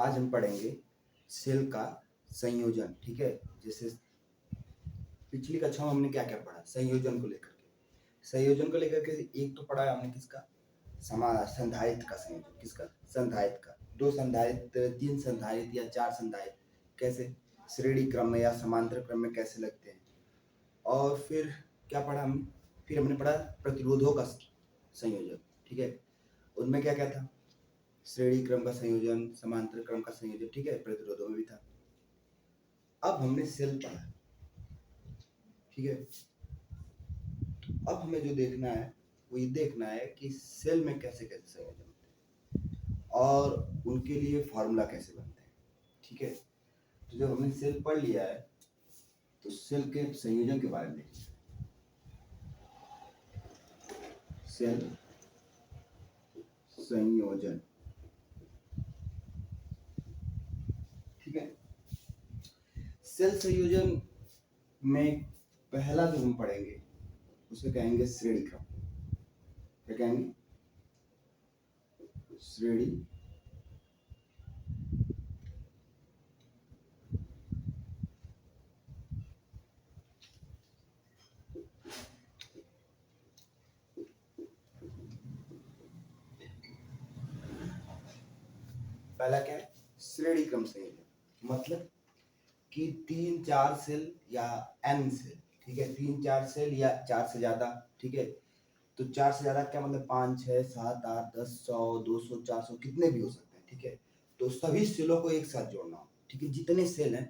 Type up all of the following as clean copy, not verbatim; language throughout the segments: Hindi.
आज हम पढ़ेंगे सेल का संयोजन। ठीक है, जैसे पिछली कक्षा में हमने क्या क्या पढ़ा संयोजन को लेकर के। संयोजन को लेकर के एक तो पढ़ा हमने किसका, संधारित्र का संयोजन। किसका? संधारित्र का। दो संधारित्र, तीन संधारित्र या चार संधारित्र कैसे श्रेणी क्रम में या समांतर क्रम में कैसे लगते हैं। और फिर क्या पढ़ा हमने? फिर हमने पढ़ा प्रतिरोधों का संयोजन। ठीक है, उनमें क्या क्या था? श्रेणी क्रम का संयोजन, समांतर क्रम का संयोजन। ठीक है, प्रतिरोधों में भी था। अब हमने सेल पढ़ा। ठीक है, अब हमें जो देखना है वो ये देखना है कि सेल में कैसे कैसे संयोजन होते हैं और उनके लिए फॉर्मूला कैसे बनते हैं। ठीक है, तो जब हमने सेल पढ़ लिया है तो सेल के संयोजन के बारे में देखिए। सेल संयोजन, ठीक है। सेल संयोजन में पहला जो हम पढ़ेंगे उसे कहेंगे श्रेणी क्रम। क्या कहेंगे? श्रेणी पहला क्या है? श्रेणी क्रम संयोजन। मतलब कि 3-4 सेल या n सेल, ठीक है, 3-4 सेल या 4 से ज्यादा। ठीक है, तो 4 से ज्यादा क्या मतलब? 5, 6, 7, 8, 10, 100, 200, 400 कितने भी हो सकते हैं। ठीक है, तो सभी सेलों को एक साथ जोड़ना हो। ठीक है, जितने सेल हैं,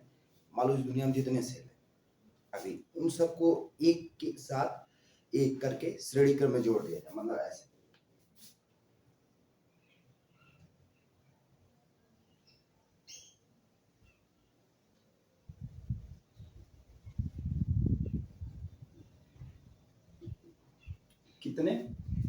मान लो इस दुनिया में जितने सेल हैं अभी, उन सबको एक के साथ एक करके श्रेणी क्रम में जोड़ दिया जाए। मतलब ऐसे कितने,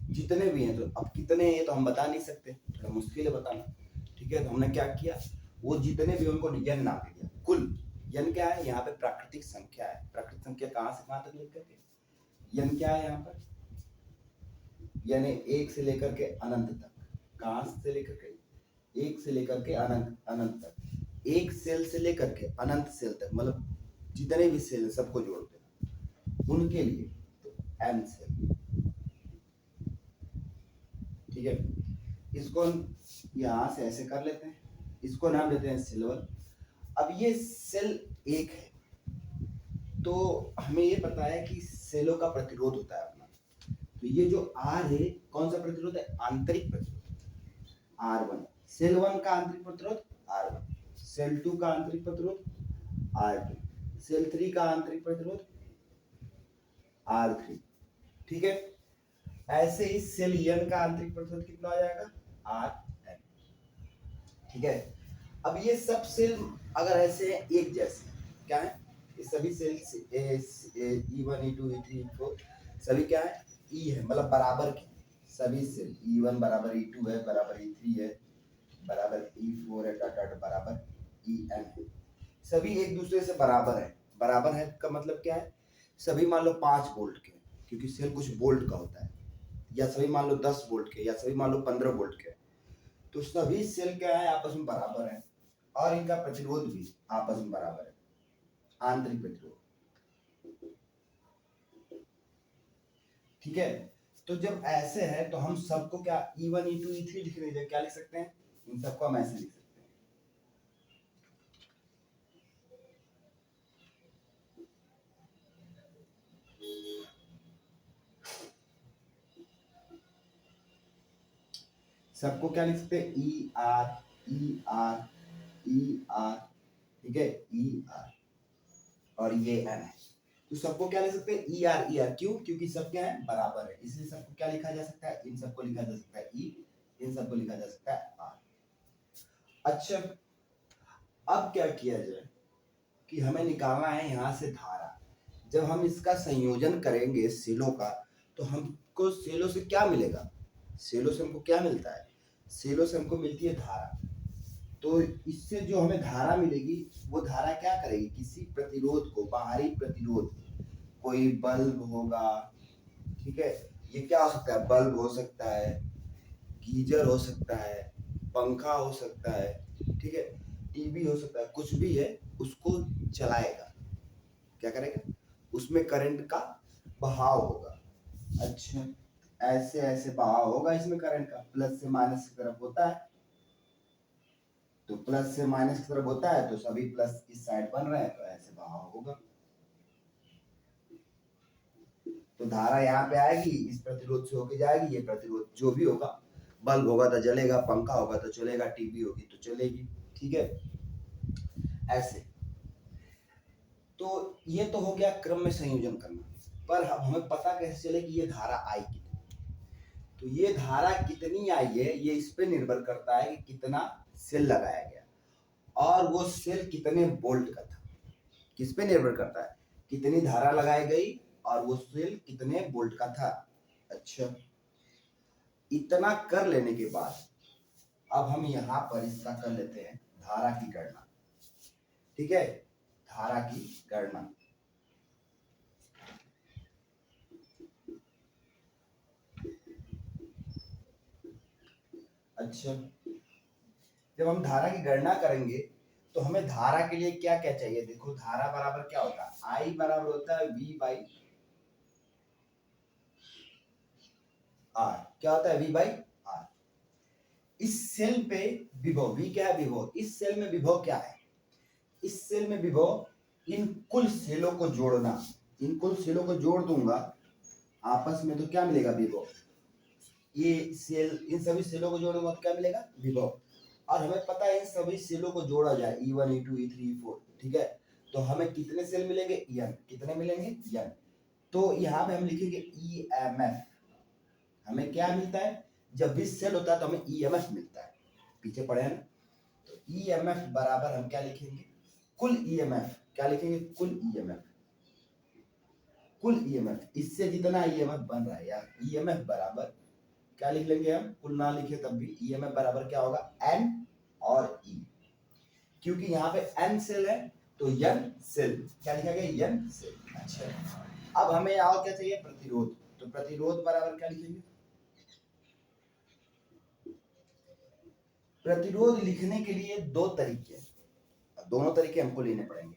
जितने भी हैं। तो अब कितने हैं तो हम बता नहीं सकते, थोड़ा मुश्किल है बताना। ठीक है, तो हमने क्या किया, वो जितने भी उनको n नाम दे दिया। कुल n क्या है? यहाँ पे प्राकृतिक संख्या है। प्राकृतिक संख्या कहाँ से कहाँ तक लिख करके n क्या है यहाँ पर? यानी एक से लेकर के अनंत तक। कहाँ से लेकर के? एक से लेकर के अनंत अनंत तक। एक सेल से लेकर के अनंत सेल तक, मतलब जितने भी सेल सबको जोड़ देना उनके लिए। तो n सेल, ठीक है। इसको हम यहाँ से ऐसे कर लेते हैं, इसको नाम देते हैं सिल्वर। अब ये सेल एक है तो हमें ये पता है कि सेलों का प्रतिरोध होता है अपना। तो ये जो R है कौन सा प्रतिरोध है? आंतरिक प्रतिरोध R1। सेल 1 का आंतरिक प्रतिरोध R1, सेल 2 का आंतरिक प्रतिरोध R2, सेल 3 का आंतरिक प्रतिरोध R3। ठीक है, ऐसे ही सेल n का आंतरिक प्रतिरोध कितना आ जाएगा? Rn। ठीक है, अब ये सब सेल अगर ऐसे हैं एक जैसे, क्या है? ये सभी cell E1 E2 E3 E4 सभी क्या है? E है, मतलब बराबर के। सभी सेल E1 बराबर E2 है, बराबर E3 है, बराबर E4 है, डॉट डॉट बराबर En है। सभी एक दूसरे से बराबर है। बराबर है का मतलब क्या है? सभी मान लो 5 वोल्ट के, क्योंकि सेल कुछ वोल्ट का होता है, या सभी मान लो 10 वोल्ट के, या सभी मान लो 15 वोल्ट के। तो सभी सेल क्या है? आपस में बराबर है और इनका प्रतिरोध भी आपस में बराबर है, आंतरिक प्रतिरोध। ठीक है, तो जब ऐसे है तो हम सबको क्या E1 E2 E3 लिख दीजिए। क्या लिख सकते हैं? इन सबको हम ऐसे लिख सकते हैं। सबको क्या लिख सकते हैं? ER ER, ठीक है, ER, और ये N है। तो सबको क्या लिख सकते हैं? ER। क्यों? क्योंकि सब क्या है? बराबर है, इसलिए सबको क्या लिखा जा सकता है? इन सबको लिखा जा सकता है E, इन सबको लिखा जा सकता है R। अच्छा, अब क्या किया जाए कि हमें निकालना है यहाँ से धारा। जब हम इसका संयोजन करेंगे सेलों का, तो हमको सेलों से क्या मिलेगा? सेलों से हमको क्या मिलता है? सेलों से हमको मिलती है धारा। तो इससे जो हमें धारा मिलेगी वो धारा क्या करेगी? किसी प्रतिरोध को, बाहरी प्रतिरोध, कोई बल्ब होगा, ठीक है, ये क्या हो सकता है? बल्ब हो सकता है, गीजर हो सकता है, पंखा हो सकता है, ठीक है, टीवी हो सकता है, कुछ भी है, उसको चलाएगा, क्या करेगा, उसमें करंट का बहाव होगा। अच्छा, ऐसे ऐसे बहाव होगा इसमें करंट का, प्लस से माइनस की तरफ होता है, तो प्लस से माइनस की तरफ होता है तो सभी प्लस इस साइड बन रहे हैं, तो ऐसे बहाव होगा। तो धारा यहाँ पे आएगी, इस प्रतिरोध से होके जाएगी, ये प्रतिरोध जो भी होगा, बल्ब होगा तो जलेगा, पंखा होगा तो चलेगा, टीवी होगी तो चलेगी, ठीक है, ऐसे। तो ये तो हो गया क्रम में संयोजन करना, पर हमें पता कैसे चले कि ये धारा आई कितनी, तो ये धारा कितनी आई है ये इस पे निर्भर करता है कि कितना सेल लगाया गया और वो सेल कितने वोल्ट का था, किस पे निर्भर करता है, कितनी धारा लगाई गई और वो सेल कितने वोल्ट का था। अच्छा, इतना कर लेने के बाद अब हम यहाँ पर इसका कर लेते हैं धारा की गणना, ठीक है, धारा की गणना। अच्छा, जब हम धारा की गणना करेंगे तो हमें धारा के लिए क्या क्या चाहिए, देखो धारा बराबर क्या होता है, आई बराबर होता है V बाई आर, क्या होता है V बाई आर। इस सेल पे विभव V क्या है, विभव, इस सेल में विभव क्या है, इस सेल में विभव इन कुल सेलों को जोड़ना, इन कुल सेलों को जोड़ दूंगा आपस में तो क्या मिलेगा, विभव, ये सेल, इन सभी सेलों को जोड़ूंगा तो क्या मिलेगा, विभव। और हमें पता है इन सभी सेलों को जोड़ा जाए E1 E2 E3 E4, ठीक है, तो हमें कितने सेल मिलेंगे, n, कितने मिलेंगे, n। तो यहाँ पे हम लिखेंगे EMF, हमें क्या मिलता है, जब भी सेल होता है तो हमें EMF मिलता है, पीछे पढ़े हैं ना, तो EMF बराबर हम क्या लिखेंगे, कुल EMF, क्या लिखेंगे, कुल EMF, कुल EMF, इससे जितना EMF बन रहा है यार, EMF बराबर क्या लिख लेंगे हम, कुल ना लिखे तब भी EMF बराबर क्या होगा, N और E, क्योंकि यहाँ पे N सेल है तो N सेल, क्या लिखा गया, N सेल। अच्छा, अब हमें और क्या चाहिए, प्रतिरोध, तो प्रतिरोध बराबर क्या लिखेंगे, प्रतिरोध लिखने के लिए दो तरीके हैं, दोनों तरीके हमको लेने पड़ेंगे,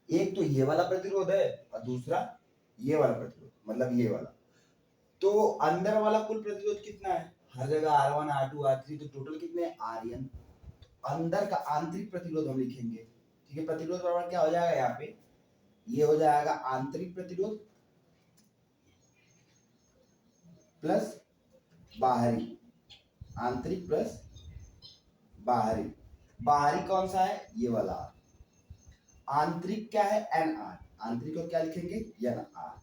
एक तो ये वाला प्रतिरोध है और दूसरा ये वाला प्रतिरोध, मतलब ये वाला। तो अंदर वाला कुल प्रतिरोध कितना है, हर जगह R1 R2 R3, तो टोटल कितने हैं, RN। अंदर का आंतरिक प्रतिरोध हम लिखेंगे, ठीक है, प्रतिरोध बराबर क्या हो जाएगा, यहाँ पे ये हो जाएगा आंतरिक प्रतिरोध प्लस बाहरी, आंतरिक प्लस बाहरी, बाहरी कौन सा है, ये वाला, आंतरिक क्या है, NR, आंतरिक को क्या लिखेंगे, NR,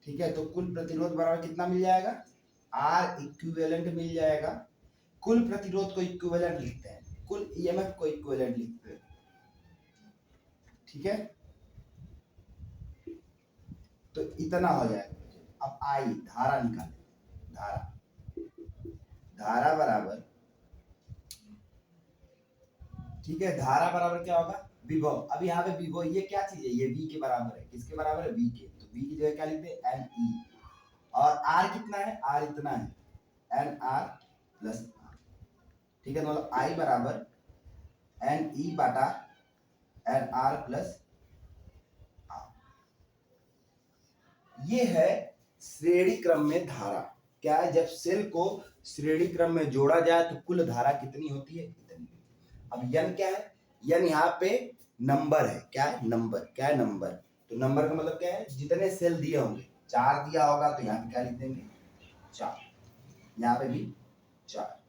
ठीक है। तो कुल प्रतिरोध बराबर कितना मिल जाएगा, R इक्विवेलेंट मिल जाएगा, कुल प्रतिरोध को इक्विवेलेंट लिखते हैं, कुल EMF को इक्विवेलेंट लिखते हैं, ठीक है, तो इतना हो जाएगा। अब आई धारा निकालें, धारा, धारा बराबर, ठीक है, धारा बराबर क्या होगा, विभव। अब यहाँ पे विभव ये क्या चीज है, ये V के बराबर है, किसके बराबर है, V के, तो V की जगह क्या लिखते हैं, NE, और R कितना है, R इतना है, NR प्लस R, ठीक है, मतलब I बराबर NE बाटा NR प्लस R। ये है श्रेणी क्रम में धारा, क्या है, जब सेल को श्रेणी क्रम में जोड़ा जाए तो कुल धारा कितनी होती है, इतनी। अब n क्या है, n यहाँ पे नंबर है, क्या है, नंबर, क्या है, नंबर, तो नंबर का मतलब क्या है, जितने सेल दिए होंगे, 4 दिया होगा तो यहाँ पे क्या लिख देंगे, 4, यहाँ पे भी 4,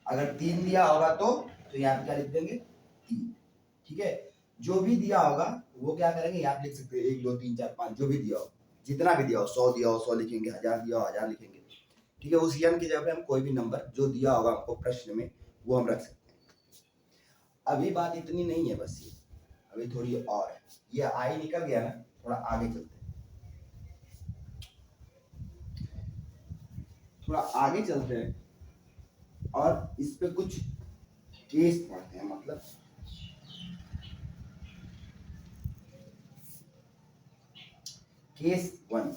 अगर 3 दिया होगा तो यहाँ पे क्या लिख देंगे, 3, ठीक है, जो भी दिया होगा वो क्या करेंगे, यहाँ पे लिख सकते हैं 1 2 3 4 5, जो भी दिया हो, जितना भी दिया हो, 100 दिया हो 100 लिखेंगे, 1000 दिया हो 1000 लिखेंगे, ठीक है, उस n की जगह पे हम कोई भी नंबर जो दिया होगा हमको प्रश्न में वो हम रख सकते हैं। अभी बात इतनी नहीं है, बस ये अभी थोड़ी और है, ये आई निकल गया ना, थोड़ा आगे चलते हैं, थोड़ा आगे चलते हैं और इस पे कुछ केस पढ़ते हैं, मतलब केस 1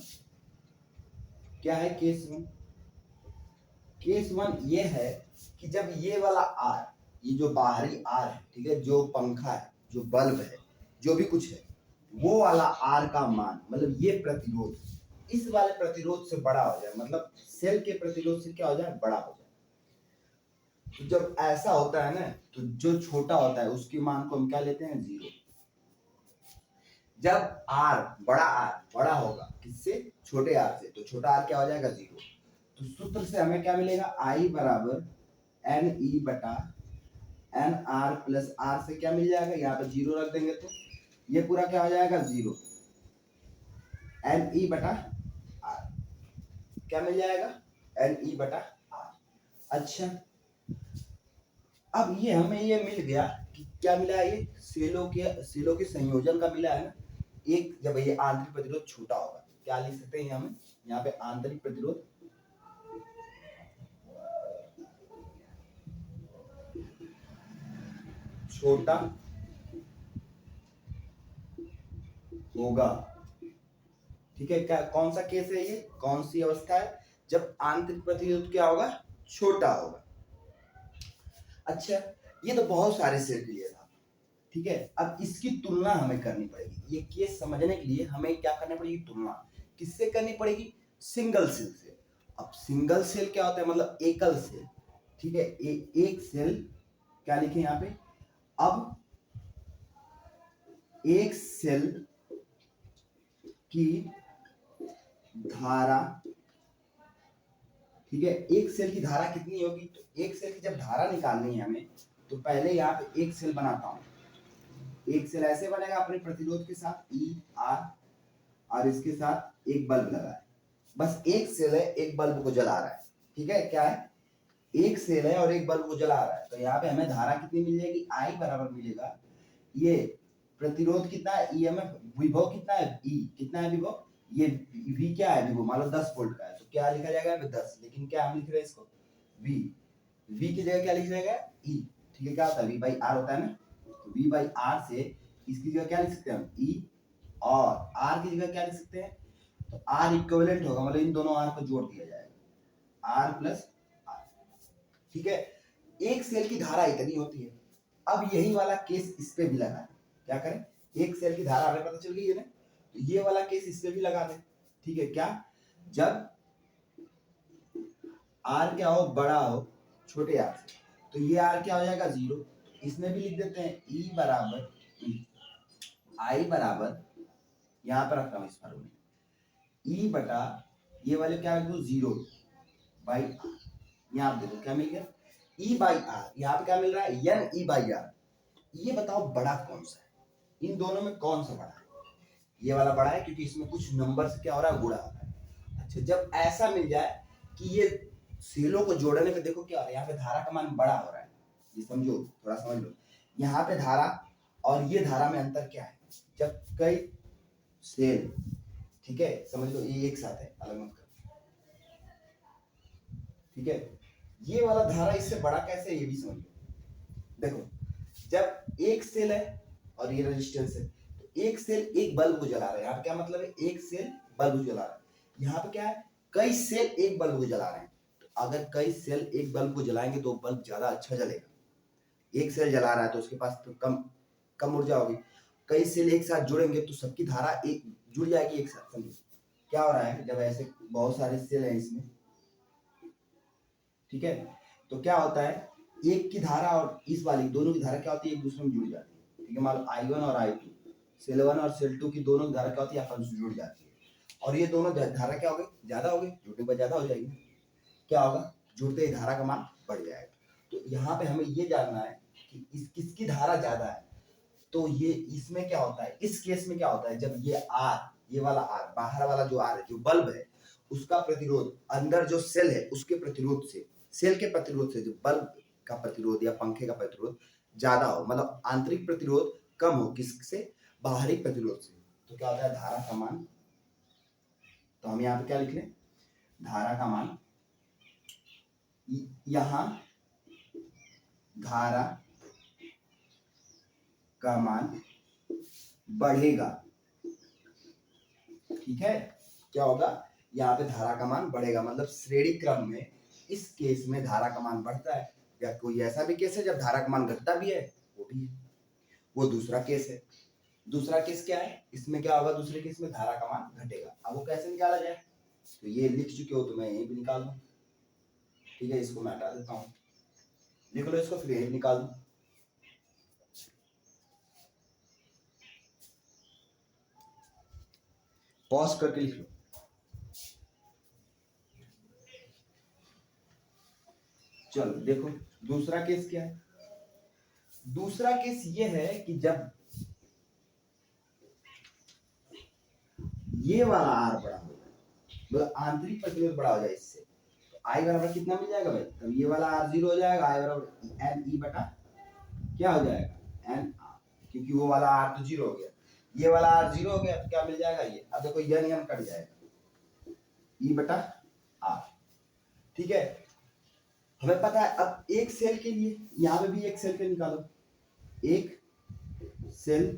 क्या है, केस 1, केस 1 ये है कि जब ये वाला आर, ये जो बाहरी आर है, ठीक है, जो पंखा है, जो बल्ब है, जो भी कुछ है, वो वाला आर का मान, मतलब ये प्रतिरोध इस वाले प्रतिरोध से बड़ा हो जाए, मतलब सेल के प्रतिरोध से क्या हो जाए, बड़ा हो जाए। तो जब ऐसा होता है ना, तो जो छोटा होता है उसके मान को हम क्या लेते हैं, 0। जब आर बड़ा होगा किससे, छोटे आर से, तो छोटा आर क्या हो जाएगा, 0। तो सूत्र से हमें क्या मिलेगा, I बराबर एन ई बटा एन आर प्लस आर से क्या मिल जाएगा, यहाँ पे 0 रख देंगे तो ये पूरा क्या हो जाएगा, 0 एन ई बटा आर, क्या मिल जाएगा, एन ई बटा आर। अच्छा, अब ये हमें ये मिल गया कि क्या मिला है, ये सेलों के संयोजन का मिला है ना। एक जब ये आंतरिक प्रतिरोध छोटा होगा, क्या लिख सकते हैं हमें यहाँ पे, आंतरिक प्रतिरोध छोटा होगा, ठीक है। क्या, कौन सा केस है ये, कौन सी अवस्था है, जब आंतरिक प्रतिरोध क्या होगा, छोटा होगा। अच्छा, ये तो बहुत सारे सेल के लिए था, ठीक है। अब इसकी तुलना हमें करनी पड़ेगी, ये केस समझने के लिए हमें क्या करना पड़ेगी, तुलना किससे करनी पड़ेगी, सिंगल सेल से। अब सिंगल सेल क्या होता है, मतलब एकल सेल, ठीक है। एक सेल, क्या लिखे यहाँ पे, अब एक सेल की धारा, ठीक है, एक सेल की धारा कितनी होगी, तो एक सेल की जब धारा निकालनी है हमें, तो पहले यहाँ पे एक सेल बनाता हूं। एक सेल ऐसे बनेगा अपने प्रतिरोध के साथ ई आर, और इसके साथ एक बल्ब लगा है, बस एक सेल है, एक बल्ब को जला रहा है, ठीक है। क्या है, एक सेल है और एक बल्ब को जला रहा है, तो यहाँ पे हमें धारा कितनी मिल जाएगी, आई बराबर मिलेगा, ये प्रतिरोध कितना है, ईएमएफ, विभव कितना है, ई कितना है विभव, ये वी क्या है, विभव मान लो 10 वोल्ट का है, तो क्या लिखा जाएगा 10, लेकिन क्या हम लिख रहे हैं इसको, वी, वी की जगह क्या लिख जाएगा, ई, ठीक है। क्या होता है, वी बाई आर होता है ना, तो वी बाई आर से इसकी जगह क्या लिख सकते हैं हम, ई, और आर की जगह क्या लिख सकते हैं, तो आर इक्विवेलेंट होगा, मतलब इन दोनों आर को जोड़ दिया जाएगा, आर प्लस आर, ठीक है। एक सेल की धारा इतनी होती है। अब यही वाला केस इस पे भी लगा है, क्या करें, एक सेल की धारा हमें पता चल गई है ना, तो ये वाला केस इस पे भी लगा दें, ठीक है। क्या, जब आर क्या हो, बड़ा हो छोटे आर से, तो ये आर क्या हो जाएगा, 0। इसमें भी लिख देते हैं ई बराबर, आई बराबर, यहां पर रख रहा हूं इस फॉर्मूले, ई बटा ये वाले क्या रख दो, 0 बाई आर, यहाँ पे देखो क्या मिल गया, ई बाई आर, यहाँ पे क्या मिल रहा है, एन ई बाई आर। ये बताओ बड़ा कौन सा है, इन दोनों में कौन सा बड़ा है, ये वाला बड़ा है, क्योंकि इसमें कुछ नंबर से क्या हो रहा है, गुणा हो रहा है। अच्छा, जब ऐसा मिल जाए कि ये सेलों को जोड़ने पे देखो क्या हो रहा है, यहाँ पे धारा का मान बड़ा हो रहा है, ये समझो, थोड़ा समझ लो, यहाँ पे धारा और ये धारा में अंतर क्या है, जब कई सेल, ठीक है, समझ लो ये एक साथ है, अलग मत करो, ठीक है। ये वाला धारा इससे बड़ा कैसे है, ये भी समझ लो। देखो, जब एक सेल है और ये रेजिस्टेंस है, तो एक सेल एक बल्ब को जला रहा है, यहाँ पे क्या मतलब है, एक सेल बल्ब को जला रहा है। यहाँ पे क्या है, कई सेल एक बल्ब को जला रहे हैं, तो अगर कई सेल एक बल्ब को जलाएंगे तो बल्ब ज्यादा अच्छा जलेगा। एक सेल जला रहा है तो उसके पास तो कम कम ऊर्जा होगी, कई सेल एक साथ जुड़ेंगे तो सबकी धारा एक जुड़ जाएगी एक साथ। समझो क्या हो रहा है, जब ऐसे बहुत सारे सेल हैं इसमें, ठीक है, तो क्या होता है, एक की धारा और इस वाली दोनों की धारा क्या होती है, एक दूसरे में जुड़ जाती है, ठीक है। मान लो I1 और I2, सेल 1 और सेल 2 की दोनों की धारा क्या होती है, आपस में जुड़ जाती है, और ये दोनों धारा क्या हो गई, ज्यादा हो गई, जुड़ने पर ज्यादा हो जाएगी, क्या होगा, जुड़ते ही धारा का मान बढ़ जाएगा। तो यहाँ पे हमें ये जानना है कि किसकी धारा ज्यादा है, तो ये इसमें क्या होता है, इस केस में क्या होता है, जब ये आर, ये वाला आर, बाहर वाला जो आर है, जो बल्ब है, उसका प्रतिरोध अंदर जो सेल है उसके प्रतिरोध से, सेल के प्रतिरोध से जो बल्ब का प्रतिरोध या पंखे का प्रतिरोध ज्यादा हो, मतलब आंतरिक प्रतिरोध कम हो, किससे, बाहरी प्रतिरोध से, तो क्या होता है, धारा का मान, तो हम यहाँ पे क्या लिख लें, धारा का मान, यहां धारा का मान बढ़ेगा, ठीक है। क्या होगा, यहाँ पे धारा का मान बढ़ेगा, मतलब श्रेणी क्रम में इस केस में धारा का मान बढ़ता है, या कोई ऐसा भी केस है जब धारा का मान घटता भी है, वो भी है, वो दूसरा केस है। दूसरा केस क्या है, इसमें क्या होगा, दूसरे केस में धारा का मान घटेगा। अब वो कैसे निकाला जाए, तो ये लिख चुके हो तो मैं यहीं पे निकाल दूं, ठीक है, इसको मैं हटा देता हूँ, लिख लो इसको, फिर यहीं निकाल दूं। पॉज करके लिख लो। चलो देखो दूसरा केस क्या है। दूसरा केस ये है कि जब ये वाला आर बड़ा हो जाए, मतलब आंतरिक प्रतिरोध बड़ा हो जाए इससे, तो आई बराबर कितना मिल जाएगा भाई, तब ये वाला आर जीरो हो जाएगा, आई बराबर एन ई बटा क्या हो जाएगा एन आर, क्योंकि वो वाला आर तो जीरो हो गया, ये वाला आर जीरो हो गया, तो क्या मिल जाएगा ये, अब देखो यन कट जाएगा, ई बटा आर, ठीक है। हमें पता है अब एक सेल के लिए, यहां पे भी एक सेल के निकालो, एक सेल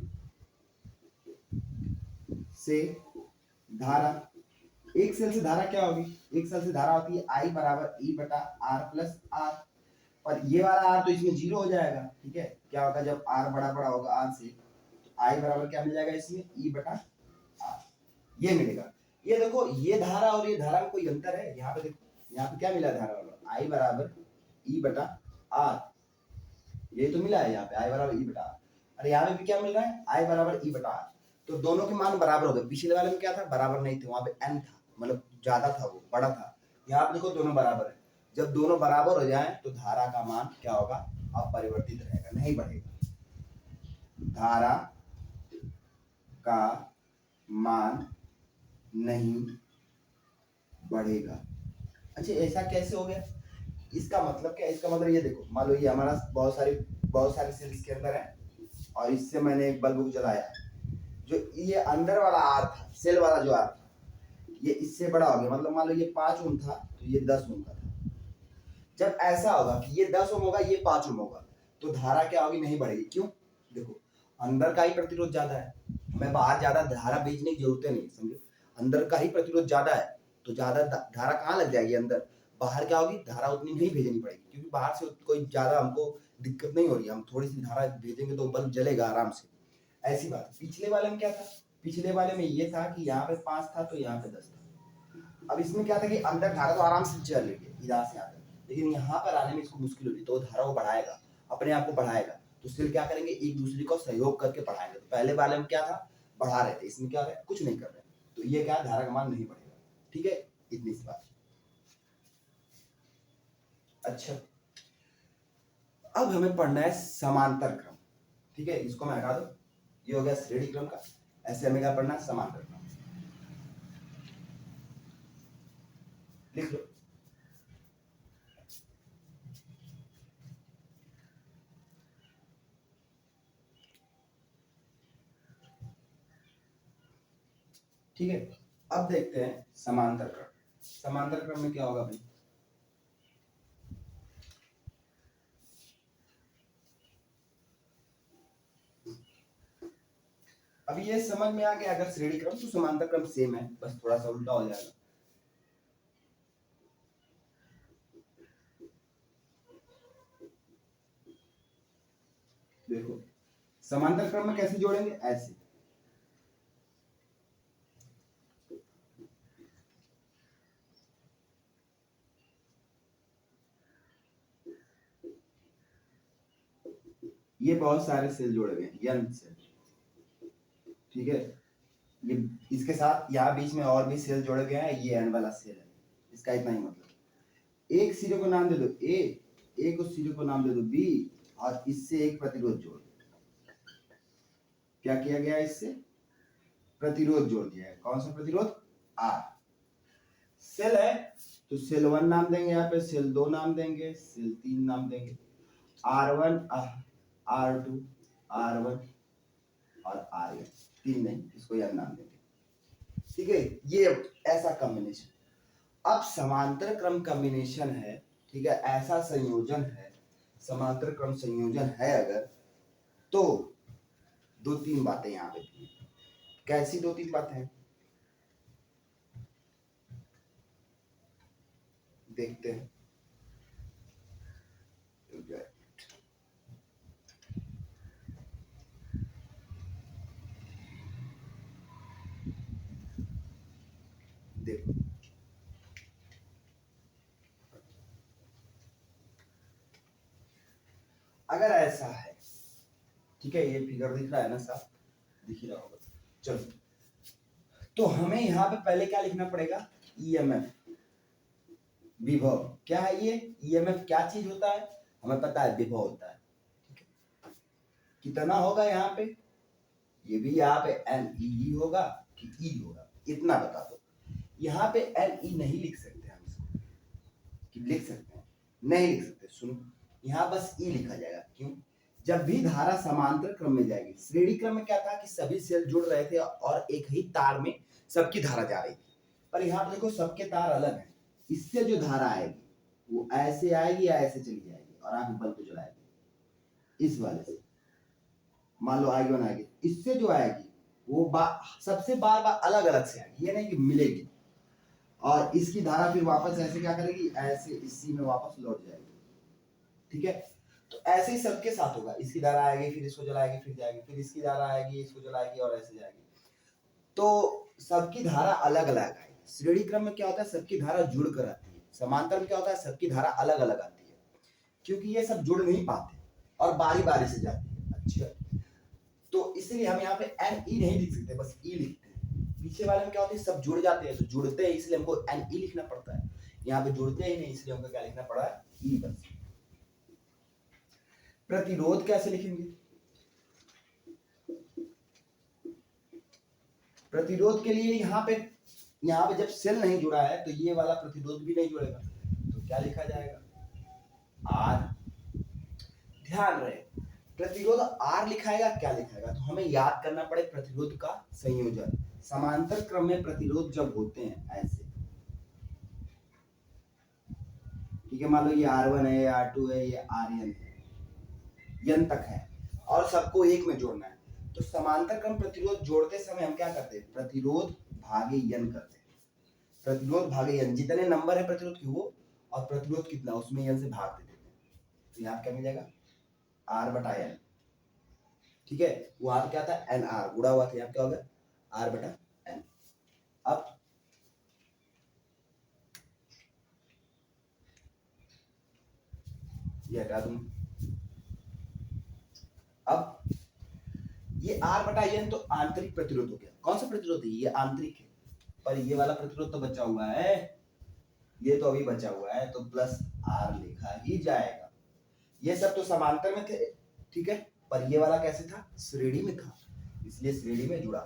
से धारा, एक सेल से धारा क्या होगी, एक सेल से धारा होती है आई बराबर ई बटा आर प्लस आर, और ये वाला आर तो इसमें जीरो हो जाएगा, ठीक है। क्या होगा जब आर बड़ा बड़ा होगा आर से, तो आई बराबर क्या मिल जाएगा इसमें ई बटा आर, ये मिलेगा। ये देखो ये धारा और ये धारा में कोई अंतर है, यहाँ पे देखो, यहाँ पे क्या मिला धारा वाला, आई बराबर ई बटा आर, ये तो मिला है यहाँ पे आई बराबर ई बटा आर, और यहाँ पे भी क्या मिल रहा है आई बराबर ई बटा आर, तो दोनों के मान बराबर हो गए। पिछले वाले में क्या था, बराबर नहीं थे, वहां पे एन था, मतलब ज्यादा था, वो बड़ा था। यहाँ पे देखो दोनों बराबर है, जब दोनों बराबर हो जाए तो धारा का मान क्या होगा, अपरिवर्तित रहेगा, नहीं बढ़ेगा, धारा का मान नहीं बढ़ेगा। अच्छा ऐसा कैसे हो गया, इसका मतलब क्या है, इसका मतलब ये देखो, मान लो ये हमारा बहुत सारे सेल्स के अंदर है, और इससे मैंने एक बल्ब जलाया, जो ये अंदर वाला आर था, सेल वाला जो आर था, ये इससे बड़ा हो गया, मतलब मान लो ये 5 ओम था तो ये 10 ओम का था। जब ऐसा होगा कि ये 10 ओम होगा, ये 5 ओम होगा, तो धारा क्या होगी, नहीं बढ़ेगी। क्यों, देखो अंदर का ही प्रतिरोध ज्यादा है, हमें बाहर ज्यादा धारा भेजने की जरूरत नहीं, समझो अंदर का ही प्रतिरोध ज्यादा है, तो ज्यादा धारा कहाँ लग जाएगी अंदर, बाहर क्या होगी, धारा उतनी नहीं भेजनी पड़ेगी, क्योंकि बाहर से कोई ज्यादा हमको दिक्कत नहीं हो रही है, हम थोड़ी सी धारा भेजेंगे तो बल्ब जलेगा आराम से। ऐसी बात पिछले वाले में क्या था, पिछले वाले में ये था कि यहाँ पे 5 था तो यहाँ पे 10 था। अब इसमें क्या था कि अंदर धारा तो आराम से चल रही है इधर से आकर, लेकिन यहाँ पर आने में इसको मुश्किल होगी, तो धारा को बढ़ाएगा, अपने आप को बढ़ाएगा, तो फिर क्या करेंगे, एक दूसरे को सहयोग करके बढ़ाएंगे। तो पहले वाले में क्या था, बढ़ा रहे थे, इसमें क्या हो रहा है, कुछ नहीं कर रहे, तो ये क्या, धारा का मान नहीं बढ़ेगा, ठीक है, इतनी सी बात। अच्छा अब हमें पढ़ना है समांतर क्रम, ठीक है, इसको मैं हटा दो, ये हो गया श्रेणी क्रम का, ऐसे हमें क्या पढ़ना है, समांतर क्रम, लिख लो। ठीक है, अब देखते हैं समांतर क्रम। समांतर क्रम में क्या होगा भाई, अब ये समझ में आ गया, अगर श्रेणी क्रम तो समांतर क्रम सेम है, बस थोड़ा सा उल्टा हो जाएगा। देखो समांतर क्रम में कैसे जोड़ेंगे, ऐसे, ये बहुत सारे सेल जोड़े हुए हैं यन सेल, ठीक है, ये इसके साथ यहाँ बीच में और भी सेल जोड़े गए हैं, ये एन वाला सेल है, इसका इतना ही मतलब। एक सिरे को नाम दे दो ए, एक उस सिरे को नाम दे दो बी, और इससे एक प्रतिरोध जोड़, क्या किया गया, इससे प्रतिरोध जोड़ दिया है, कौन सा प्रतिरोध, आर। सेल है तो सेल 1 नाम देंगे, यहाँ पे सेल 2 नाम देंगे, सेल 3 नाम देंगे, R1 R2 R1 और RN, 3 नहीं, इसको यह नाम देंगे, ठीक है, ये ऐसा कॉम्बिनेशन। अब समांतर क्रम कॉम्बिनेशन है, ठीक है, ऐसा संयोजन है, समांतर क्रम संयोजन है अगर, तो 2-3 बातें यहाँ पे, कैसी 2-3 बातें हैं, देखते हैं। देखो अगर ऐसा है, ठीक है, ये फिगर दिख रहा है ना, साफ दिख ही रहा होगा। चलो, तो हमें यहाँ पे पहले क्या लिखना पड़ेगा, ईएमएफ, विभव। क्या है ये ईएमएफ, क्या चीज होता है, हमें पता है विभव होता है। ठीक है, कितना होगा यहाँ पे, ये भी यहाँ पे एन ई होगा कि ई होगा, इतना बता दो। यहाँ पे एन ई नहीं लिख सकते हम इसको, कि लिख सकते हैं, नहीं लिख सकते। सुनो, यहाँ बस ई लिखा जाएगा। क्यों, जब भी धारा समांतर क्रम में जाएगी, श्रेणी क्रम में क्या था कि सभी सेल जुड़ रहे थे और एक ही तार में सबकी धारा जा रही थी, पर यहाँ पे देखो सबके तार अलग हैं। इससे जो धारा आएगी वो ऐसे आएगी या ऐसे चली जाएगी और आगे बल्ब को जलाएगी, इस वाले से। मान लो I1 आएगी, इससे जो आएगी वो सबसे बार बार अलग अलग से आएगी, ये नहीं कि मिलेगी। और इसकी धारा फिर वापस ऐसे क्या करेगी, ऐसे इसी में वापस लौट जाएगी। ठीक है, तो ऐसे ही सबके साथ होगा, इसकी धारा आएगी फिर इसको जलाएगी फिर जाएगी, फिर इसकी धारा आएगी इसको जलाएगी और ऐसे जाएगी। तो सबकी धारा अलग अलग आएगी। श्रेणी क्रम में क्या होता है, सबकी धारा जुड़ कर आती है। समांतर में क्या होता है, सबकी धारा अलग अलग आती है, क्योंकि ये सब जुड़ नहीं पाते और बारी बारी से जाती है। अच्छा, तो इसलिए हम यहाँ पे एन ई नहीं लिख सकते, बस ई लिखते हैं। पीछे वाले में क्या होता है, सब जुड़ जाते हैं, तो जुड़ते हैं इसलिए हमको एन ई लिखना पड़ता है। यहाँ पे जुड़ते ही नहीं, इसलिए हमको क्या लिखना पड़ा है, ई बस। प्रतिरोध कैसे लिखेंगे, प्रतिरोध के लिए यहाँ पे जब सेल नहीं जुड़ा है तो ये वाला प्रतिरोध भी नहीं जुड़ेगा, तो क्या लिखा जाएगा, आर। ध्यान रहे, प्रतिरोध आर लिखाएगा, क्या लिखाएगा, तो हमें याद करना पड़े प्रतिरोध का संयोजन। समांतर क्रम में प्रतिरोध जब होते हैं ऐसे, ठीक है, मान लो ये R1 है, ये R2 है, ये Rn है, n तक है और सबको एक में जोड़ना है, तो समांतर क्रम प्रतिरोध जोड़ते समय हम क्या करते हैं, प्रतिरोध भागे n करते हैं। प्रतिरोध भागे n, जितने नंबर है प्रतिरोध की वो और प्रतिरोध कितना उसमें n से भाग दे देते हैं, तो यहाँ क्या मिलेगा, R/n। ठीक है, वहां क्या था, NR गुड़ा हुआ था, यहाँ क्या होगा, R/n। अब ये हटा दूं, अब ये R/n तो आंतरिक प्रतिरोध हो गया। कौन सा प्रतिरोध है, ये आंतरिक है, पर ये वाला प्रतिरोध तो बचा हुआ है, ये तो अभी बचा हुआ है, तो प्लस R लिखा ही जाएगा। ये सब तो समांतर में थे, ठीक है, पर ये वाला कैसे था, श्रेणी में था, इसलिए श्रेणी में जुड़ा।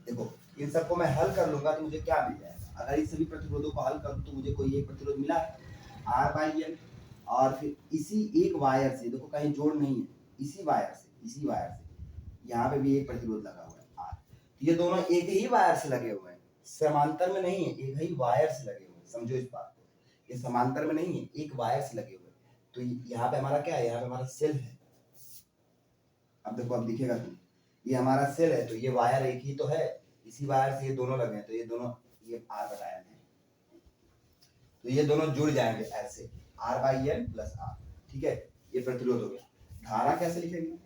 देखो इन सबको मैं हल कर लूंगा तो मुझे क्या मिल जाएगा, अगर इस सभी प्रतिरोधों को हल करूं तो मुझे कोई एक प्रतिरोध मिला R/n, और फिर इसी एक वायर से, देखो कहीं जोड़ नहीं है, इसी वायर से यहाँ पे भी एक प्रतिरोध लगा हुआ है R। ये दोनों एक ही वायर से लगे हुए हैं, समांतर में नहीं है, एक ही वायर से लगे हुए हैं, समझो इस बात को, ये समांतर में नहीं है, एक वायर से लगे हुए हैं। तो यहाँ पे हमारा क्या है, यहाँ पे हमारा सेल है। अब देखो, अब दिखेगा तुम, ये हमारा सेल है, तो ये वायर एक ही तो है, इसी वायर से ये दोनों लगे हैं, तो ये दोनों, ये R/n है, तो ये दोनों जुड़ जाएंगे ऐसे, R/n प्लस R। ठीक है, ये प्रतिरोध हो गया। धारा कैसे लिखेंगे,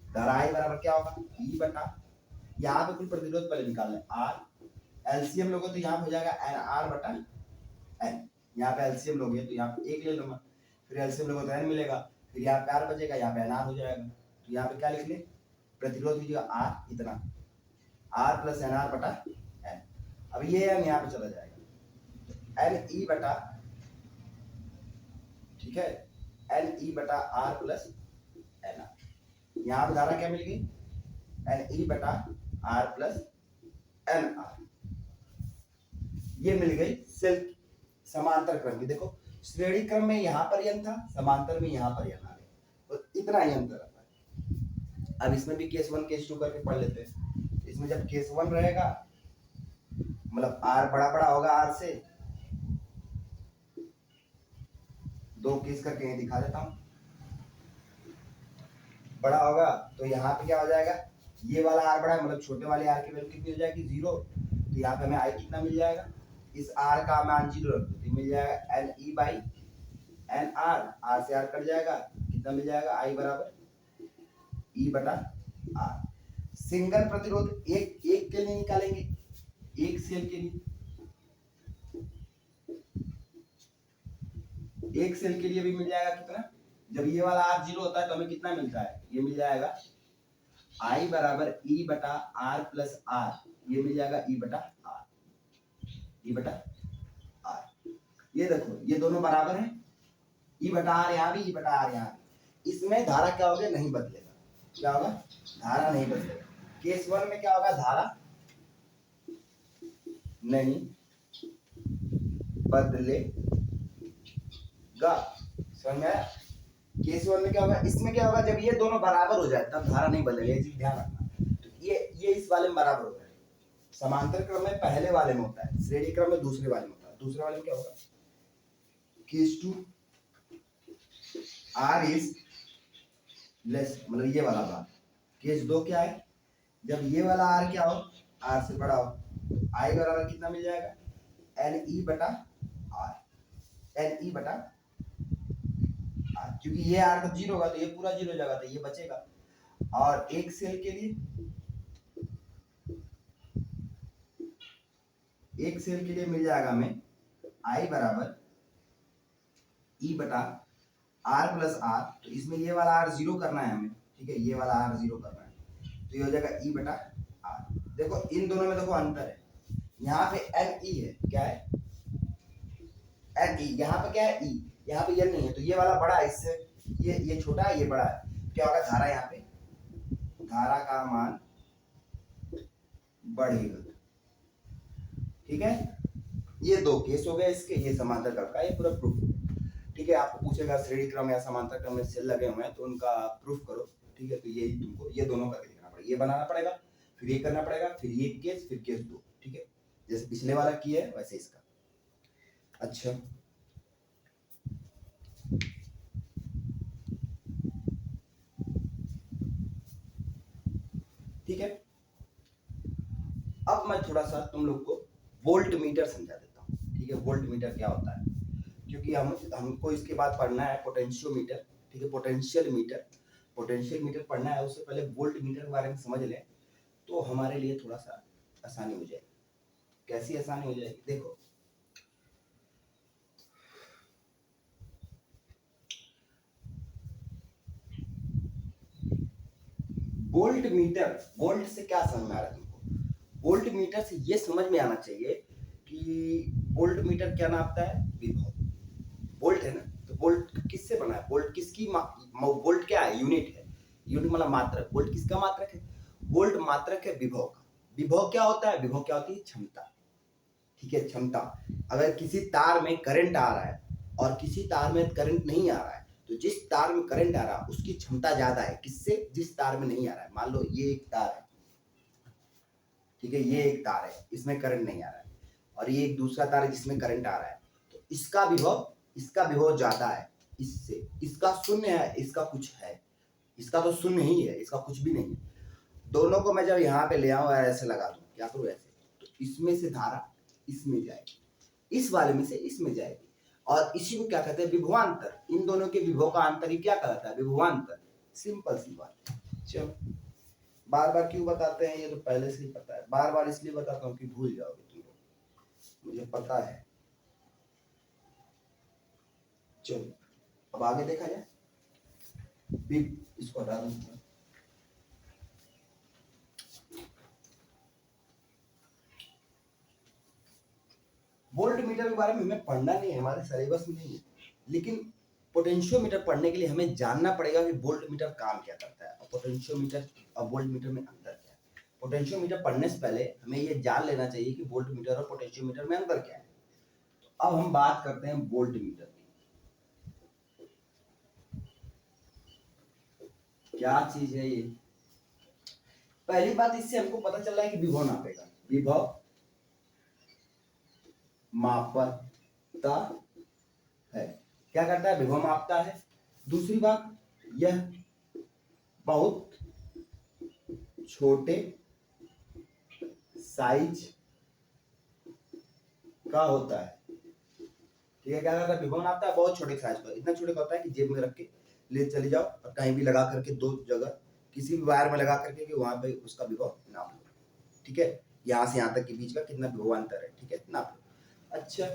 धारा I बराबर क्या होगा, E बटा, यहाँ पे कुल प्रतिरोध पहले निकालना है R, एलसीएम लोगे तो यहाँ पे हो जाएगा NR/n। यहाँ पे एलसीएम लोगे तो यहाँ पे एक ले लूंगा, फिर एलसीएम लोगे तो n मिलेगा, फिर यहाँ पे R बचेगा, यहाँ पे NR हो जाएगा। तो यहाँ पे क्या लिख ले, प्रतिरोध कीजिएगा R, इतना R प्लस NR/n। अब ये n यहाँ पे चला जाएगा, NE बटा, ठीक है, NE बटा R प्लस NR। यहाँ पे धारा क्या मिल गई, NE बटा R प्लस NR, ये मिल गई सेल समांतर क्रम की। देखो श्रेणी क्रम में यहाँ पर n था, समांतर में यहाँ पर n आ गया, तो इतना ही अंतर आता है। अब इसमें भी केस 1 केस 2 करके पढ़ लेते हैं। इसमें जब केस 1 रहेगा, मतलब R बड़ा बड़ा होगा R से, दो केस करके यहीं दिखा देता हूँ, बड़ा होगा तो यहाँ पे क्या हो जाएगा, ये वाला R बड़ा है, मतलब छोटे वाले R की वैल्यू कितनी हो जाएगी, 0, तो यहाँ पे हमें I कितना मिल जाएगा, इस R का मान 0 रख दो, मिल जाएगा NE/NR, R से R कट जाएगा, कितना मिल जाएगा, I बराबर E/R। सिंगल प्रतिरोध एक के लिए निकालेंगे, एक सेल के लिए, एक सेल के लिए भी मिल जाएगा कितना, जब ये वाला R 0 होता है तो हमें कितना मिलता है, ये मिल जाएगा I बराबर E बटा R प्लस R, ये मिल जाएगा E बटा R, E बटा R। ये देखो ये दोनों बराबर है, E बटा R यहाँ भी, E बटा R यहाँ भी। इसमें धारा क्या होगा, नहीं बदलेगा, क्या होगा, धारा नहीं बदलेगा। केस 1 में क्या होगा, धारा नहीं बदलेगा, समझ में आया। केस 1 में क्या होगा, इसमें क्या होगा, जब ये दोनों बराबर हो जाए तब धारा नहीं बदलेगा, ये चीज ध्यान रखना। तो ये इस वाले में बराबर हो जाए, समांतर क्रम में पहले वाले में होता है, श्रेणी क्रम में दूसरे वाले में होता है। दूसरे वाले में क्या होगा, केस 2 R इज लेस, मतलब ये वाला बात। केस 2 क्या है, जब ये वाला R क्या हो, R से बड़ा हो, I बराबर कितना मिल जाएगा, NE बटा R, NE बटा R, क्योंकि ये R का 0 होगा तो ये पूरा 0 हो जाएगा, तो ये बचेगा। और एक सेल के लिए, एक सेल के लिए मिल जाएगा हमें I बराबर E बटा R प्लस R, तो इसमें ये वाला R 0 करना है हमें, ठीक है, ये वाला R 0 करना है, तो ये हो जाएगा E बटा R। देखो इन दोनों में देखो अंतर है, यहाँ पे NE है, क्या है NE, यहाँ पे क्या है E, यहाँ पे N नहीं है, तो ये वाला बड़ा है इससे, ये छोटा है, ये बड़ा है, क्या होगा, धारा यहाँ पे, धारा का मान बढ़ेगा, ठीक है। ये दो केस हो गए इसके, ये समांतर क्रम का, ये पूरा प्रूफ, ठीक है। आपको पूछेगा श्रेणी क्रम या समांतर क्रम में सेल लगे हुए हैं तो उनका प्रूफ करो, ठीक है। तो यही तुमको ये दोनों करके लिखना पड़ेगा, ये बनाना पड़ेगा, फिर ये करना पड़ेगा, फिर ये केस, फिर केस 2, ठीक है, जैसे पिछले वाला किया है वैसे इसका। अच्छा ठीक है, अब मैं थोड़ा सा तुम लोग को वोल्ट मीटर समझा देता हूँ, ठीक है। वोल्ट मीटर क्या होता है, क्योंकि हमको इसके बाद पढ़ना है पोटेंशियोमीटर, ठीक है, पोटेंशियल मीटर, पोटेंशियल मीटर पढ़ना है। उससे पहले वोल्ट मीटर के बारे में समझ लें तो हमारे लिए थोड़ा सा आसानी हो जाएगी। कैसी आसानी हो जाएगी, देखो वोल्ट मीटर, वोल्ट से क्या समझ में आ रहा है तुमको, वोल्ट मीटर से ये समझ में आना चाहिए कि वोल्ट मीटर क्या नापता है, विभव। वोल्ट है ना, तो वोल्ट किससे बना है, वोल्ट किसकी, वोल्ट क्या है, यूनिट है, यूनिट मतलब मात्रक। वोल्ट किसका मात्रक है, वोल्ट मात्रक है विभव का। विभव क्या होता है, विभव क्या होती है, क्षमता, ठीक है, क्षमता। अगर किसी तार में करंट आ रहा है और किसी तार में करंट नहीं आ रहा है, तो जिस तार में करंट आ रहा है उसकी क्षमता ज्यादा है किससे, जिस तार में नहीं आ रहा है। मान लो ये एक तार है, ठीक है, ये एक तार है, इसमें करंट नहीं आ रहा है, और ये एक दूसरा तार है जिसमें करंट आ रहा है, तो इसका विभव ज्यादा है इससे, इसका शून्य है, इसका कुछ है, इसका तो शून्य ही है, इसका कुछ भी नहीं है। दोनों को मैं जब यहाँ पे ले आऊँ ऐसे लगा दूं, क्या करूँ ऐसे, तो इसमें से धारा इसमें जाएगी, इस वाले में से इसमें जाएगी, और इसी को क्या कहते हैं, विभवांतर। इन दोनों के विभव का अंतर ही क्या कहता है, विभवांतर। सिंपल सी बात। चलो बार बार क्यों बताते हैं, ये तो पहले से ही पता है, बार बार इसलिए बताता हूँ कि भूल जाओगे तुम लोग, मुझे पता है। चलो अब आगे देखा जाए, इसको हटा दूंगा। वोल्ट मीटर के बारे में हमें पढ़ना नहीं है, हमारे सिलेबस में नहीं है, लेकिन पोटेंशियोमीटर पढ़ने के लिए हमें जानना पड़ेगा कि वोल्ट मीटर काम क्या करता है, और पोटेंशियोमीटर और वोल्ट मीटर में अंतर क्या है। पोटेंशियोमीटर पढ़ने से पहले हमें ये जान लेना चाहिए कि वोल्ट मीटर और पोटेंशियोमीटर में अंतर क्या है। तो अब हम बात करते हैं वोल्ट मीटर की। क्या चीज है ये, पहली बात इससे हमको पता चल रहा है कि विभव नापेगा, विभव मापता है, क्या करता है, विभव मापता है। दूसरी बात, यह बहुत छोटे साइज का होता है, ठीक है। क्या करता है, विभव नापता है बहुत छोटे साइज का, इतना छोटे का होता है कि जेब में रख के ले चले जाओ और कहीं भी लगा करके, दो जगह किसी भी वायर में लगा करके कि वहां पे उसका विभव नाप लो, ठीक है। यहाँ से यहाँ तक के बीच का कितना विभवांतर है, ठीक है, नाप लो। अच्छा,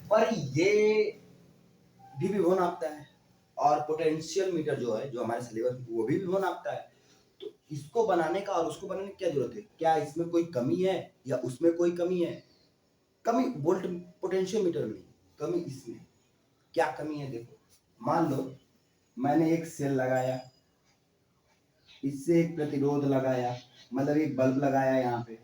पर ये भी विभव नापता है, और पोटेंशियल मीटर जो है, जो हमारे सिलेबस में, वो भी विभव नापता है। तो इसको बनाने का और उसको बनाने की क्या जरूरत है? क्या इसमें कोई कमी है या उसमें कोई कमी है? कमी वोल्ट पोटेंशियल मीटर में, कमी इसमें। क्या कमी है? देखो, मान लो मैंने एक सेल लगाया, इससे एक प्रतिरोध लगाया, मतलब एक बल्ब लगाया यहाँ पे,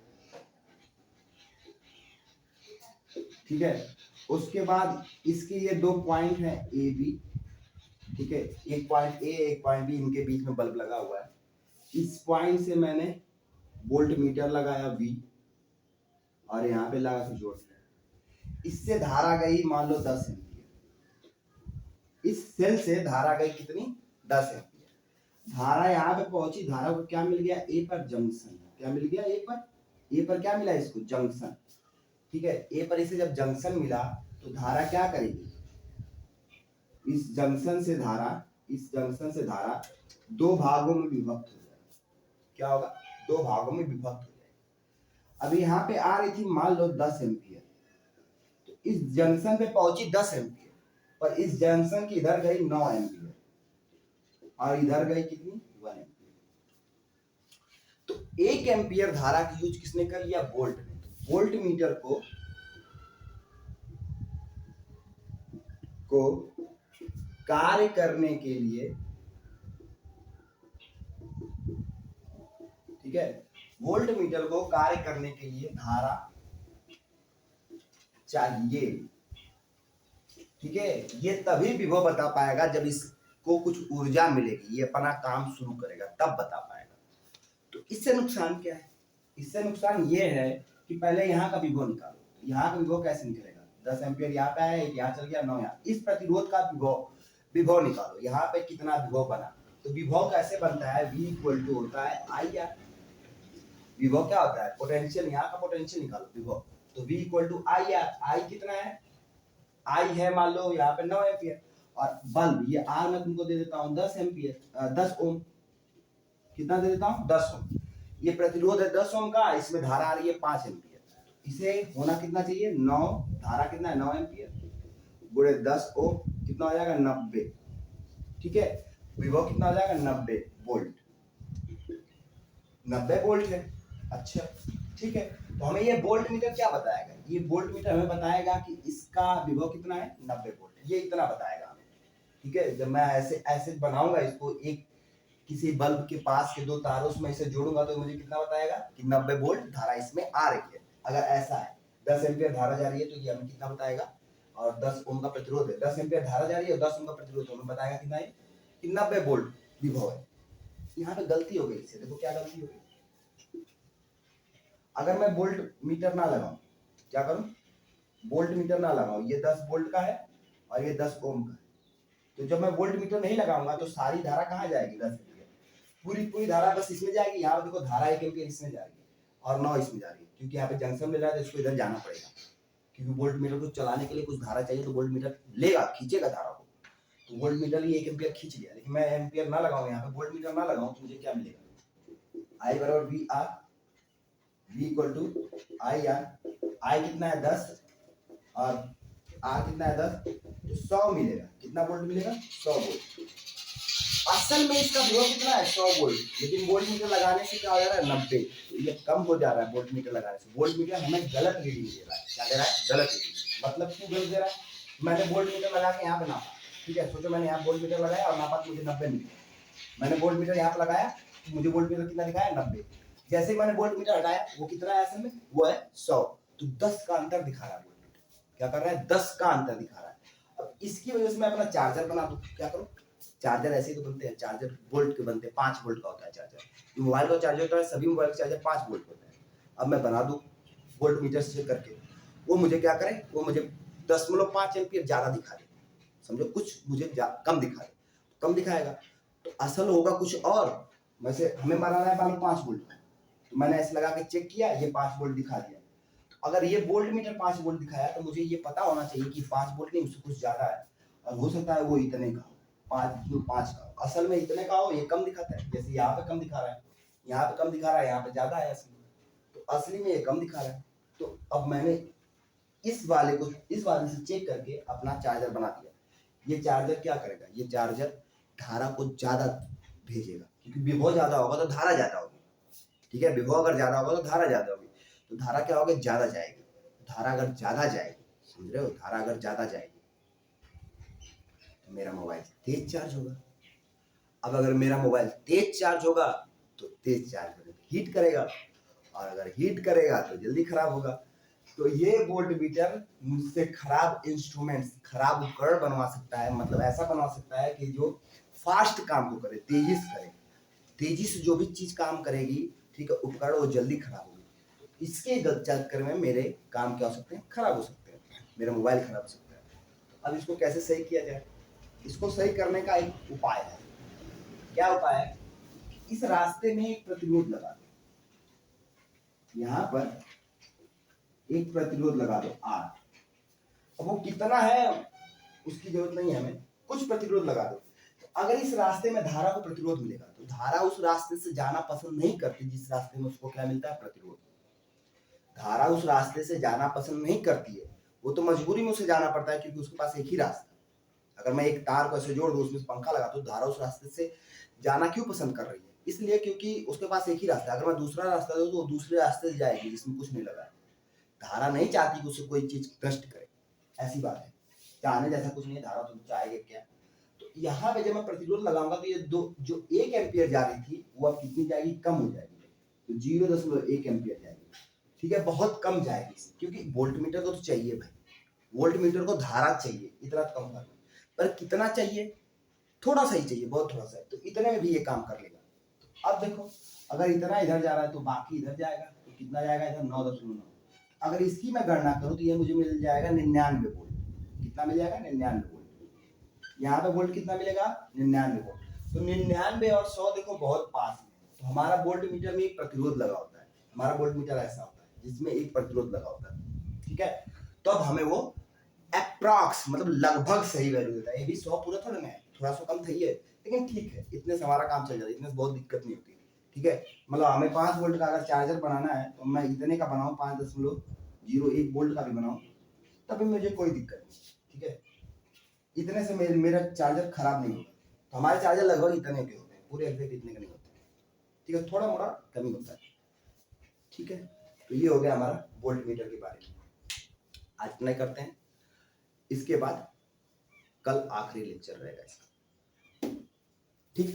ठीक है। उसके बाद इसके ये दो पॉइंट हैं ए बी, ठीक है, एक पॉइंट ए एक पॉइंट बी, इनके बीच में बल्ब लगा हुआ है। इस पॉइंट से मैंने वोल्ट मीटर लगाया V, और यहाँ पे लगा के जोड़ दिया। इससे धारा गई मान लो 10 एम्पीयर। इस सेल से धारा गई कितनी? 10 एम्पीयर। धारा यहाँ पे पहुंची, धारा को क्या मिल गया? ए पर जंक्शन। क्या मिल गया? ए पर क्या मिला इसको? जंक्शन, ठीक है। ए पर इसे जब जंक्शन मिला तो धारा क्या करेगी? इस जंक्शन से धारा दो भागों में विभक्त हो जाएगी। क्या होगा? दो भागों में विभक्त हो जाएगी। अब यहाँ पे आ रही थी मान लो 10 एम्पीयर, तो इस जंक्शन पे पहुंची 10 एम्पीयर, पर इस जंक्शन की इधर गई 9 एम्पीयर, और इधर गई कितनी? 1 एम्पीयर। तो 1 एम्पीयर धारा की यूज किसने कर लिया? वोल्ट ने। वोल्ट मीटर को कार्य करने के लिए, ठीक है, वोल्ट मीटर को कार्य करने के लिए धारा चाहिए, ठीक है। ये तभी विभव बता पाएगा जब इसको कुछ ऊर्जा मिलेगी, ये अपना काम शुरू करेगा, तब बता पाएगा। तो इससे नुकसान क्या है? इससे नुकसान ये है कि पहले यहाँ का विभव निकालो। यहाँ का विभव कैसे निकलेगा? 10 एम्पीयर यहाँ पे है, यहाँ चल गया 9 यहाँ। इस प्रतिरोध का विभव निकालो। यहाँ पे कितना विभव बना? तो विभव कैसे बनता है? V इक्वल टू होता है आई आर। विभव क्या होता है? पोटेंशियल, यहाँ का पोटेंशियल निकालो, विभव। तो V equal to I R. I कितना है? आई है मान लो यहाँ पे 9 एम्पीयर, और बल्ब ये आर मैं तुमको दे देता हूँ 10 एम्पीयर, 10 ओम। कितना दे देता हूँ? 10 ओम। ये प्रतिरोध है 10 ओम का, इसमें धारा आ रही है 5 एम्पीयर। इसे होना कितना चाहिए? 9, धारा कितना है? 9 एम्पीयर गुणे 10 ओम, कितना हो जाएगा? 90, ठीक है। विभव कितना हो जाएगा? 90 वोल्ट। 90 वोल्ट है। अच्छा, ठीक है। तो हमें ये वोल्ट मीटर क्या बताएगा? ये वोल्ट मीटर हमें बताएगा कि इसका विभव कितना है? 90 वोल्ट। ये इतना बताएगा हमें, ठीक है। जब मैं ऐसे ऐसे बनाऊंगा इसको, एक किसी बल्ब के पास के दो तारों में इसे जोड़ूंगा, तो मुझे कितना बताएगा? कि 90 वोल्ट धारा इसमें आ रही है। अगर ऐसा है 10 एम्पीयर धारा जा रही है, तो ये हमें कितना बताएगा? और 10 ओम का प्रतिरोध है, 10 एम्पीयर धारा जा रही है और 10 ओम का प्रतिरोध हमें बताएगा कितना है? कि 90 वोल्ट विभव है। यहाँ पे गलती हो गई। इससे देखो क्या गलती हो गई। अगर मैं वोल्ट मीटर ना लगाऊं, क्या करूं? वोल्ट मीटर ना लगाऊं, ये 10 वोल्ट का है और ये 10 ओम का है, तो जब मैं वोल्ट मीटर नहीं लगाऊंगा तो सारी धारा कहाँ जाएगी? 10 एम्पीयर। पूरी धारा बस इसमें जाएगी। यहाँ देखो धारा 1 एम्पीयर इसमें जा रही है और 9 इसमें जा रही है, क्योंकि यहाँ पे जंक्शन मिल रहा है तो इसको इधर जाना पड़ेगा, क्योंकि वोल्ट मीटर को चलाने के लिए कुछ धारा चाहिए, तो वोल्ट मीटर लेगा, खींचेगा धारा को। तो वोल्ट मीटर ही 1 एम्पीयर खींच लिया, लेकिन मैं एम्पीयर ना लगाऊं, यहाँ पे वोल्ट मीटर ना लगाऊं, तो मुझे क्या मिलेगा? आई बराबर V R. V equal to I R. I कितना है? 10, और आर कितना है? 10, तो 100 मिलेगा। कितना वोल्ट मिलेगा? 100 वोल्ट। असल में इसका विभव कितना है? 100 वोल्ट, लेकिन वोल्ट मीटर लगाने से क्या हो जा रहा है? 90। तो ये कम हो जा रहा है वोल्ट मीटर लगाने से। वोल्ट मीटर हमें गलत रीडिंग दे रहा है। क्या दे रहा है? गलत रीडिंग। मतलब क्यों गलत दे रहा है? मैंने वोल्ट मीटर लगा के यहाँ पे नापा, ठीक है। सोचो मैंने यहाँ वोल्ट मीटर लगाया और नापा, मुझे 90 मिला। मैंने वोल्ट मीटर यहाँ पे लगाया, मुझे वोल्ट मीटर कितना दिखाया? 90। जैसे ही मैंने वोल्ट मीटर हटाया, वो कितना है असल में? वो है 100। तो 10 का अंतर दिखा रहा है वोल्ट मीटर। क्या कर रहा है? 10 का अंतर दिखा रहा है। अब इसकी वजह से मैं अपना चार्जर बना दूं, क्या करूं? चार्जर ऐसे ही तो बनते हैं, चार्जर वोल्ट के बनते हैं, 5 वोल्ट का होता है चार्जर। मोबाइल का चार्जर होता है, सभी मोबाइल का चार्जर 5 वोल्ट होता है। अब मैं बना दूं वोल्ट मीटर से करके, वो मुझे क्या करे? वो मुझे 10.5 एम्पीयर ज्यादा दिखा दे, समझो, कुछ मुझे कम दिखा दे, कम दिखाएगा। तो असल होगा कुछ और। वैसे हमें बनाना है मान लो 5 वोल्ट का, तो मैंने ऐसे लगा के चेक किया, ये 5 वोल्ट दिखा दिया। तो अगर ये वोल्ट मीटर 5 वोल्ट दिखाया, तो मुझे ये पता होना चाहिए कि 5 वोल्ट नहीं, उससे कुछ ज्यादा है, और हो सकता है वो इतने का हो, 5 का। असल में इतने का हो, ये कम दिखाता है। जैसे यहाँ पे कम दिखा रहा है, यहाँ पे कम दिखा रहा है, यहाँ पे ज्यादा है असल में। असली में ये कम दिखा रहा है। तो अब मैंने इस वाले से चेक करके अपना चार्जर बना दिया। ये चार्जर क्या करेगा, ये चार्जर धारा को ज्यादा भेजेगा, क्योंकि विभव ज्यादा होगा तो धारा ज्यादा होगी। ठीक है, विभव अगर ज्यादा होगा तो धारा ज्यादा होगी, तो धारा क्या होगी, ज्यादा जाएगी। धारा अगर ज्यादा जाएगी, समझ रहे हो, धारा अगर ज्यादा जाएगी तो मेरा मोबाइल तेज चार्ज होगा। अब अगर मेरा मोबाइल तेज चार्ज होगा तो तेज चार्ज होने पे हीट करेगा, और अगर हीट करेगा तो जल्दी खराब होगा। तो ये वोल्ट मीटर मुझसे खराब इंस्ट्रूमेंट्स, खराब उपकरण बनवा सकता है। मतलब ऐसा बनवा सकता है कि जो फास्ट काम को करे, तेजी से करे, तेजी से जो भी चीज काम करेगी, ठीक है, उपकरण, वो जल्दी खराब होगी। तो इसके चक्कर में मेरे काम क्या हो सकते हैं, खराब हो सकते हैं, मेरा मोबाइल खराब हो सकता है। अब इसको कैसे सही किया जाए? इसको सही करने का एक उपाय है। क्या उपाय है? इस रास्ते में एक प्रतिरोध लगा दो, यहाँ पर एक प्रतिरोध लगा दो R। अब वो कितना है उसकी जरूरत नहीं है हमें, कुछ प्रतिरोध लगा दो। तो अगर इस रास्ते में धारा को प्रतिरोध मिलेगा तो धारा उस रास्ते से जाना पसंद नहीं करती जिस रास्ते में उसको क्या मिलता है, प्रतिरोध। धारा उस रास्ते से जाना पसंद नहीं करती है, वो तो मजबूरी में उसे जाना पड़ता है, क्योंकि उसके पास एक ही रास्ता। अगर मैं एक तार को ऐसे जोड़ दूं, उसमें पंखा लगा तो धारा उस रास्ते से जाना क्यों पसंद कर रही है? इसलिए क्योंकि उसके पास एक ही रास्ता है। अगर मैं दूसरा रास्ता दूं तो वो दूसरे रास्ते से जाएगी जिसमें कुछ नहीं लगा है। धारा नहीं चाहती कि उसे कोई चीज नष्ट करे, ऐसी बात है। चाहने जैसा कुछ नहीं है, धारा तो चाहेगी क्या। तो यहाँ पे जब मैं प्रतिरोध लगाऊंगा तो ये दो जो 1 एम्पियर जा रही थी वो अब कितनी जाएगी, कम हो जाएगी, तो 0.1 एम्पियर जाएगी। ठीक है, बहुत कम जाएगी, क्योंकि वोल्ट मीटर को तो चाहिए भाई, वोल्ट मीटर को धारा चाहिए, इतना कम करना। पर कितना चाहिए, थोड़ा सा ही चाहिए, बहुत थोड़ा सा है, तो इतने में भी ये काम कर लेगा। तो अब देखो, अगर इतना इधर जा रहा है तो बाकी इधर जाएगा, तो कितना जाएगा इधर, 9.9। अगर इसकी मैं गणना करूं तो ये मुझे मिल जाएगा 99 वोल्ट। कितना मिल जाएगा, 99 वोल्ट। यहाँ पे वोल्ट कितना मिलेगा, 99 वोल्ट। तो 99 और 100 देखो बहुत पास में। तो हमारा वोल्ट मीटर में एक प्रतिरोध लगा होता है, हमारा वोल्ट मीटर ऐसा होता है जिसमें एक प्रतिरोध लगा होता है। ठीक है, तो अब हमें वो अप्रॉक्स मतलब लगभग सही वैल्यू देता है। ये भी 100 पूरा थोड़ा ना है, थोड़ा सा कम सही है, लेकिन ठीक है, इतने से हमारा काम चल जाता है, इतने से बहुत दिक्कत नहीं होती। ठीक है, मतलब हमें 5 वोल्ट का अगर चार्जर बनाना है तो मैं इतने का बनाऊं, 5.01 वोल्ट का भी बनाऊं, तभी मुझे कोई दिक्कत नहीं। ठीक है, इतने से मेरा चार्जर खराब नहीं होगा। तो हमारे चार्जर लगभग इतने के होते हैं, पूरे एग्जैक्ट इतने के नहीं होते। ठीक है, थोड़ा मोड़ा कमी होता है। ठीक है, तो ये हो गया हमारा वोल्ट मीटर के बारे में। आज इतना ही करते हैं, इसके बाद कल आखिरी लेक्चर रहेगा इसका। ठीक।